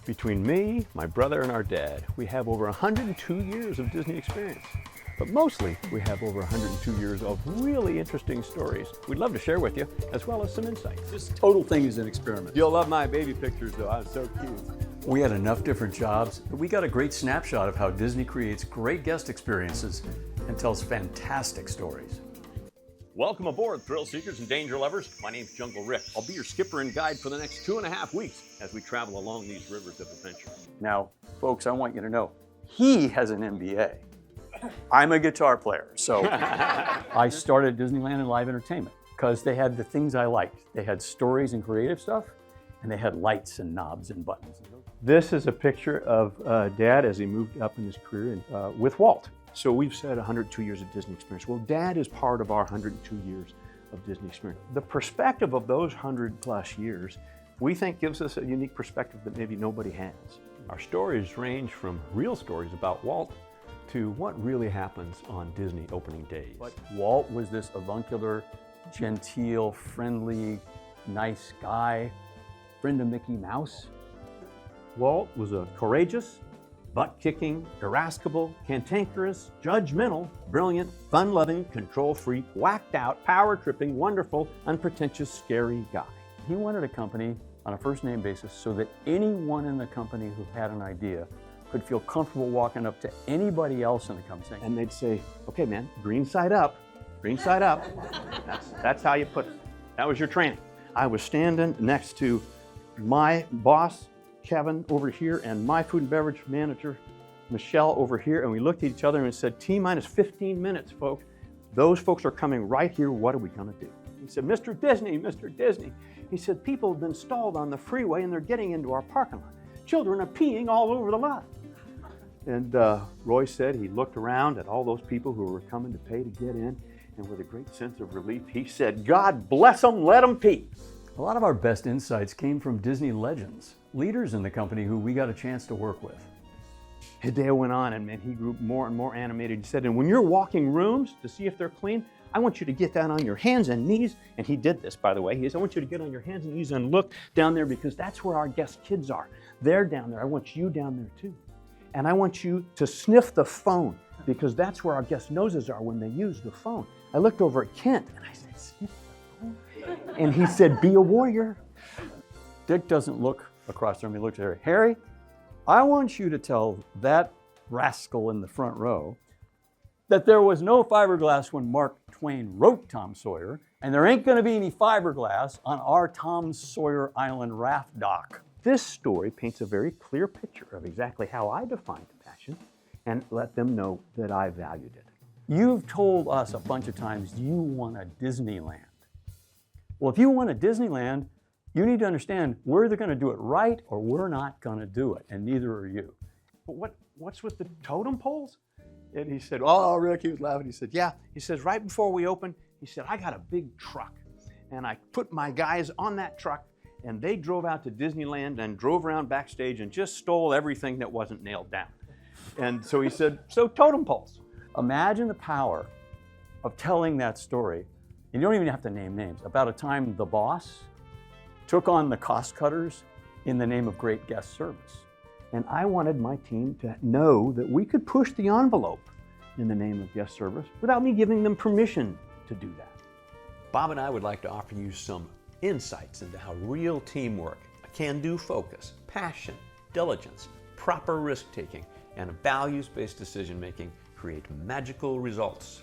Between me, my brother, and our dad, we have over 102 years of Disney experience. But mostly, we have over 102 years of really interesting stories we'd love to share with you, as well as some insights. This total thing is an experiment. You'll love my baby pictures, though. I'm so cute. We had enough different jobs, but we got a great snapshot of how Disney creates great guest experiences and tells fantastic stories. Welcome aboard, thrill seekers and danger lovers. My name's Jungle Rick. I'll be your skipper and guide for the next 2.5 weeks as we travel along these rivers of adventure. Now, folks, I want you to know, he has an MBA. I'm a guitar player, so I started Disneyland and live entertainment because they had the things I liked. They had stories and creative stuff, and they had lights and knobs and buttons. This is a picture of Dad as he moved up in his career with Walt. So we've said 102 years of Disney experience. Well, Dad is part of our 102 years of Disney experience. The perspective of those 100+ years, we think gives us a unique perspective that maybe nobody has. Our stories range from real stories about Walt to what really happens on Disney opening days. But Walt was this avuncular, genteel, friendly, nice guy, friend of Mickey Mouse. Walt was a courageous, butt-kicking, irascible, cantankerous, judgmental, brilliant, fun-loving, control freak, whacked-out, power-tripping, wonderful, unpretentious, scary guy. He wanted a company on a first-name basis so that anyone in the company who had an idea could feel comfortable walking up to anybody else in the company. And they'd say, okay, man, green side up, green side up. That's how you put it. That was your training. I was standing next to my boss, Kevin, over here, and my food and beverage manager, Michelle, over here, and we looked at each other and said, T-minus 15 minutes, folks. Those folks are coming right here. What are we gonna do? He said, Mr. Disney, Mr. Disney. He said, people have been stalled on the freeway and they're getting into our parking lot. Children are peeing all over the lot. And Roy said he looked around at all those people who were coming to pay to get in, and with a great sense of relief, he said, God bless them, let them pee. A lot of our best insights came from Disney legends, leaders in the company who we got a chance to work with. Hideo went on, and man, he grew more and more animated. He said, and when you're walking rooms to see if they're clean, I want you to get down on your hands and knees. And he did this, by the way. He said, I want you to get on your hands and knees and look down there because that's where our guest kids are. They're down there. I want you down there too. And I want you to sniff the phone because that's where our guest noses are when they use the phone. I looked over at Kent and I said, sniff the phone? And he said, be a warrior. Dick doesn't look across the room, he looks at Harry. Harry, I want you to tell that rascal in the front row that there was no fiberglass when Mark Twain wrote Tom Sawyer, and there ain't gonna be any fiberglass on our Tom Sawyer Island raft dock. This story paints a very clear picture of exactly how I defined passion and let them know that I valued it. You've told us a bunch of times you want a Disneyland. Well, if you want a Disneyland, you need to understand we're either gonna do it right or we're not gonna do it, and neither are you. But what's with the totem poles? And he said, oh, Rick, he was laughing. He said, yeah. He says, right before we opened, he said, I got a big truck. And I put my guys on that truck, and they drove out to Disneyland and drove around backstage and just stole everything that wasn't nailed down. And so he said, so totem poles. Imagine the power of telling that story, and you don't even have to name names, about a time the boss took on the cost cutters in the name of great guest service. And I wanted my team to know that we could push the envelope in the name of guest service without me giving them permission to do that. Bob and I would like to offer you some insights into how real teamwork, a can-do focus, passion, diligence, proper risk-taking, and values-based decision-making create magical results.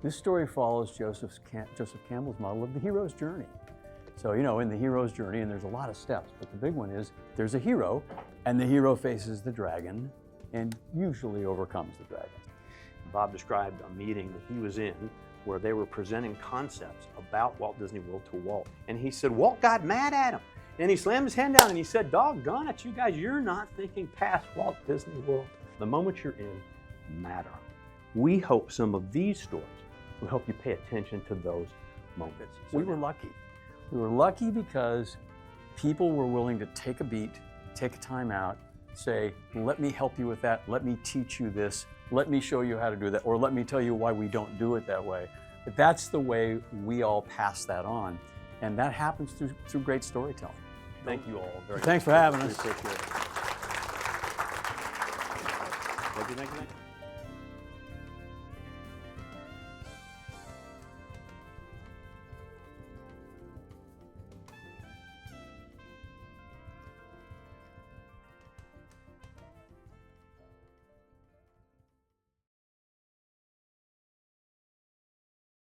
This story follows Joseph Campbell's model of the hero's journey. So, you know, in the hero's journey, and there's a lot of steps, but the big one is there's a hero, and the hero faces the dragon and usually overcomes the dragon. Bob described a meeting that he was in where they were presenting concepts about Walt Disney World to Walt. And he said, Walt got mad at him. And he slammed his hand down and he said, doggone it, you guys, you're not thinking past Walt Disney World. The moments you're in matter. We hope some of these stories will help you pay attention to those moments. We were lucky. We were lucky because people were willing to take a beat, take a time out, say, let me help you with that, let me teach you this, let me show you how to do that, or let me tell you why we don't do it that way. But that's the way we all pass that on. And that happens through great storytelling. Thank you all very much. Thanks for having us. We appreciate it. Thank you, thank you, thank you.